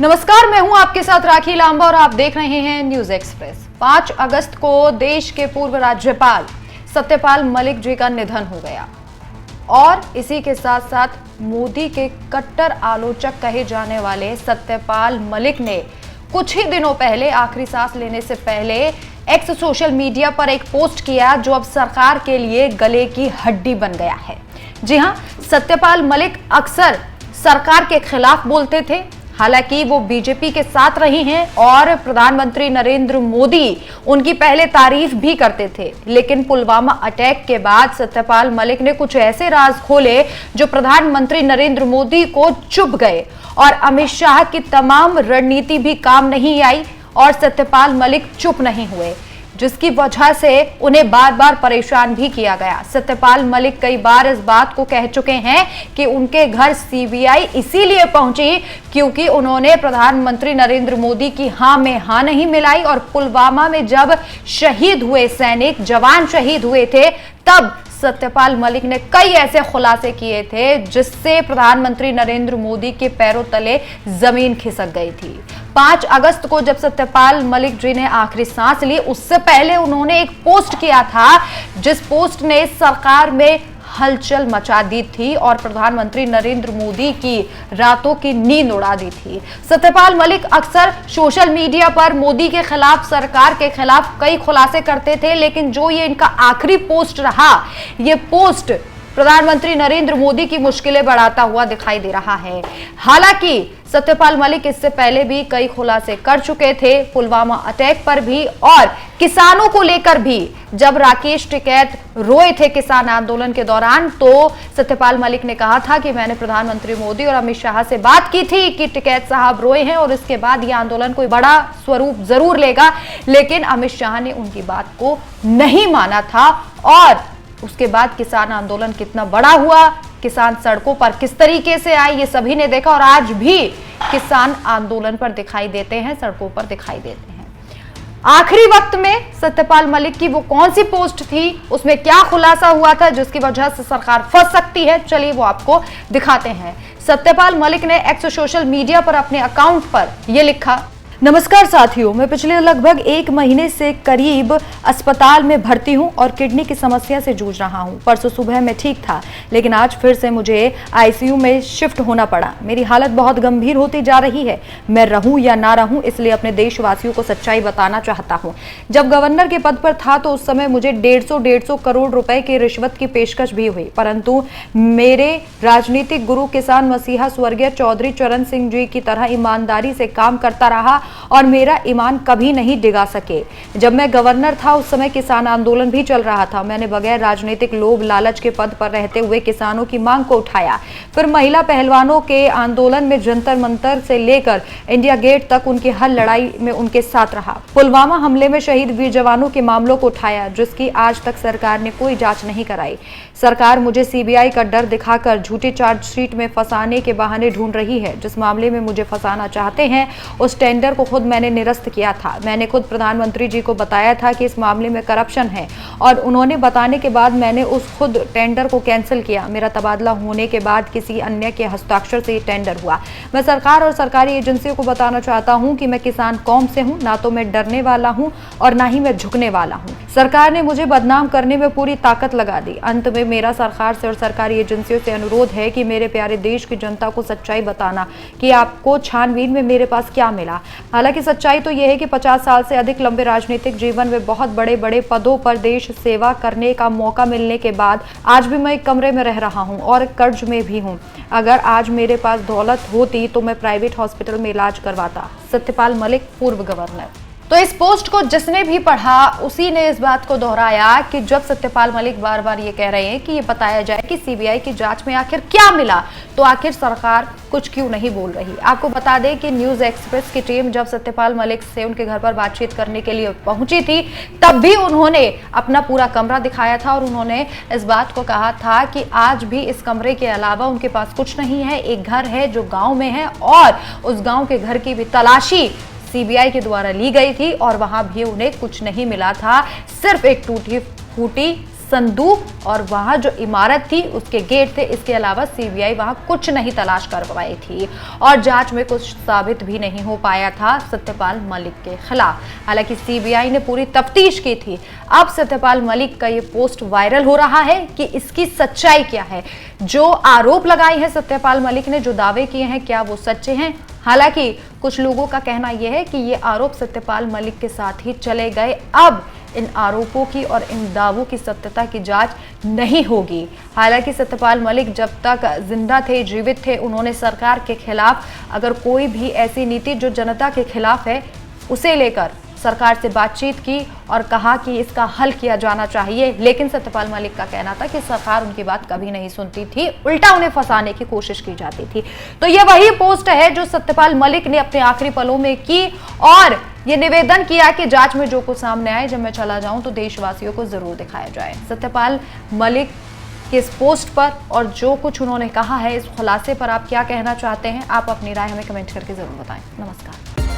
नमस्कार, मैं हूं आपके साथ राखी लांबा और आप देख रहे हैं न्यूज एक्सप्रेस। 5 अगस्त को देश के पूर्व राज्यपाल सत्यपाल मलिक जी का निधन हो गया और इसी के साथ साथ मोदी के कट्टर आलोचक कहे जाने वाले सत्यपाल मलिक ने कुछ ही दिनों पहले आखिरी सांस लेने से पहले एक्स सोशल मीडिया पर एक पोस्ट किया जो अब सरकार के लिए गले की हड्डी बन गया है। जी हां, सत्यपाल मलिक अक्सर सरकार के खिलाफ बोलते थे। हालांकि वो बीजेपी के साथ रही हैं और प्रधानमंत्री नरेंद्र मोदी उनकी पहले तारीफ भी करते थे, लेकिन पुलवामा अटैक के बाद सत्यपाल मलिक ने कुछ ऐसे राज खोले जो प्रधानमंत्री नरेंद्र मोदी को चुभ गए और अमित शाह की तमाम रणनीति भी काम नहीं आई और सत्यपाल मलिक चुप नहीं हुए, जिसकी वजह से उन्हें बार बार परेशान भी किया गया। सत्यपाल मलिक कई बार इस बात को कह चुके हैं कि उनके घर सीबीआई इसीलिए पहुंची क्योंकि उन्होंने प्रधानमंत्री नरेंद्र मोदी की हां में हां नहीं मिलाई और पुलवामा में जब शहीद हुए सैनिक जवान शहीद हुए थे तब सत्यपाल मलिक ने कई ऐसे खुलासे किए थे जिससे प्रधानमंत्री नरेंद्र मोदी के पैरों तले जमीन खिसक गई थी। 5 अगस्त को जब सत्यपाल मलिक जी ने आखिरी सांस ली, उससे पहले उन्होंने एक पोस्ट किया था जिस पोस्ट ने सरकार में हलचल मचा दी थी और प्रधानमंत्री नरेंद्र मोदी की रातों की नींद उड़ा दी थी। सत्यपाल मलिक अक्सर सोशल मीडिया पर मोदी के खिलाफ, सरकार के खिलाफ कई खुलासे करते थे, लेकिन जो ये इनका आखिरी पोस्ट रहा, ये पोस्ट प्रधानमंत्री नरेंद्र मोदी की मुश्किलें बढ़ाता हुआ दिखाई दे रहा है। हालांकि सत्यपाल मलिक इससे पहले भी कई खुलासे कर चुके थे, पुलवामा अटैक पर भी और किसानों को लेकर भी। जब राकेश टिकैत रोए थे किसान आंदोलन के दौरान तो सत्यपाल मलिक ने कहा था कि मैंने प्रधानमंत्री मोदी और अमित शाह से बात की थी कि टिकैत साहब रोए हैं और इसके बाद यह आंदोलन कोई बड़ा स्वरूप जरूर लेगा, लेकिन अमित शाह ने उनकी बात को नहीं माना था और उसके बाद किसान आंदोलन कितना बड़ा हुआ, किसान सड़कों पर किस तरीके से आए, ये सभी ने देखा और आज भी किसान आंदोलन पर दिखाई देते हैं, सड़कों पर दिखाई देते हैं। आखिरी वक्त में सत्यपाल मलिक की वो कौन सी पोस्ट थी, उसमें क्या खुलासा हुआ था जिसकी वजह से सरकार फंस सकती है, चलिए वो आपको दिखाते हैं। सत्यपाल मलिक ने एक्स सोशल मीडिया पर अपने अकाउंट पर यह लिखा। नमस्कार साथियों, मैं पिछले लगभग 1 महीने से करीब अस्पताल में भर्ती हूं और किडनी की समस्या से जूझ रहा हूं। परसों सुबह मैं ठीक था, लेकिन आज फिर से मुझे आईसीयू में शिफ्ट होना पड़ा। मेरी हालत बहुत गंभीर होती जा रही है। मैं रहूं या ना रहूं, इसलिए अपने देशवासियों को सच्चाई बताना चाहता हूं। जब गवर्नर के पद पर था तो उस समय मुझे 150 करोड़ रुपए की रिश्वत की पेशकश भी हुई, परंतु मेरे राजनीतिक गुरु किसान मसीहा स्वर्गीय चौधरी चरण सिंह जी की तरह ईमानदारी से काम करता रहा और मेरा ईमान कभी नहीं डिगा सके। जब मैं गवर्नर था उस समय किसान आंदोलन भी चल रहा था। मैंने बगैर राजनीतिक लोभ लालच के पद पर रहते हुए किसानों की मांग को उठाया। फिर महिला पहलवानों के आंदोलन में जंतर मंतर से लेकर इंडिया गेट तक उनकी हर लड़ाई में उनके साथ रहा। पुलवामा हमले में शहीद वीर जवानों के मामलों को उठाया जिसकी आज तक सरकार ने कोई जांच नहीं कराई। सरकार मुझे सीबीआई का डर दिखाकर झूठी चार्जशीट में फंसाने के बहाने ढूंढ रही है। जिस मामले में मुझे फंसाना चाहते हैं उस टेंडर को खुद मैंने निरस्त किया था। मैंने खुद प्रधानमंत्री जी को बताया था कि इस मामले में करप्शन है और उन्होंने बताने के बाद मैंने उस खुद टेंडर को कैंसिल किया। मेरा तबादला होने के बाद किसी अन्य के हस्ताक्षर से ये टेंडर हुआ। मैं सरकार और सरकारी एजेंसियों को बताना चाहता हूं कि मैं किसान कौम से हूं, ना तो मैं डरने वाला हूं और ना ही मैं झुकने वाला हूं। सरकार ने मुझे बदनाम करने में पूरी ताकत लगा दी। अंत में मेरा सरकार से और सरकारी एजेंसियों से अनुरोध है कि मेरे प्यारे देश की जनता को सच्चाई बताना कि आपको छानबीन में मेरे पास क्या मिला। हालांकि सच्चाई तो यह है कि 50 साल से अधिक लंबे राजनीतिक जीवन में बहुत बड़े बड़े पदों पर देश सेवा करने का मौका मिलने के बाद आज भी मैं एक कमरे में रह रहा हूं और कर्ज में भी हूं। अगर आज मेरे पास दौलत होती तो मैं प्राइवेट हॉस्पिटल में इलाज करवाता। सत्यपाल मलिक, पूर्व गवर्नर। तो इस पोस्ट को जिसने भी पढ़ा उसी ने इस बात को दोहराया कि जब सत्यपाल मलिक बार बार ये कह रहे हैं कि ये बताया जाए कि सीबीआई की जांच में आखिर क्या मिला, तो आखिर सरकार कुछ क्यों नहीं बोल रही। आपको बता दें कि न्यूज एक्सप्रेस की टीम जब सत्यपाल मलिक से उनके घर पर बातचीत करने के लिए पहुंची थी तब भी उन्होंने अपना पूरा कमरा दिखाया था और उन्होंने इस बात को कहा था कि आज भी इस कमरे के अलावा उनके पास कुछ नहीं है। एक घर है जो गाँव में है और उस गाँव के घर की भी तलाशी सीबीआई के द्वारा ली गई थी और वहां भी उन्हें कुछ नहीं मिला था, सिर्फ एक टूटी फूटी संदूक और वहां जो इमारत थी उसके गेट थे, इसके अलावा सीबीआई वहां कुछ नहीं तलाश कर पाई थी और जांच में कुछ साबित भी नहीं हो पाया था सत्यपाल मलिक के खिलाफ। हालांकि सीबीआई ने पूरी तफ्तीश की थी। अब सत्यपाल मलिक का ये पोस्ट वायरल हो रहा है कि इसकी सच्चाई क्या है। जो आरोप लगाए हैं सत्यपाल मलिक ने, जो दावे किए हैं, क्या वो सच्चे हैं? हालांकि कुछ लोगों का कहना यह है कि ये आरोप सत्यपाल मलिक के साथ ही चले गए। अब इन आरोपों की और इन दावों की सत्यता की जांच नहीं होगी। हालांकि सत्यपाल मलिक जब तक जिंदा थे, जीवित थे, उन्होंने सरकार के खिलाफ अगर कोई भी ऐसी नीति जो जनता के खिलाफ है उसे लेकर सरकार से बातचीत की और कहा कि इसका हल किया जाना चाहिए। लेकिन सत्यपाल मलिक का कहना था कि सरकार उनकी बात कभी नहीं सुनती थी, उल्टा उन्हें फंसाने की कोशिश की जाती थी। तो ये वही पोस्ट है जो सत्यपाल मलिक ने अपने आखिरी पलों में की और ये निवेदन किया कि जांच में जो कुछ सामने आए, जब मैं चला जाऊं तो देशवासियों को जरूर दिखाया जाए। सत्यपाल मलिक के इस पोस्ट पर और जो कुछ उन्होंने कहा है, इस खुलासे पर आप क्या कहना चाहते हैं? आप अपनी राय हमें कमेंट करके जरूर बताएं। नमस्कार।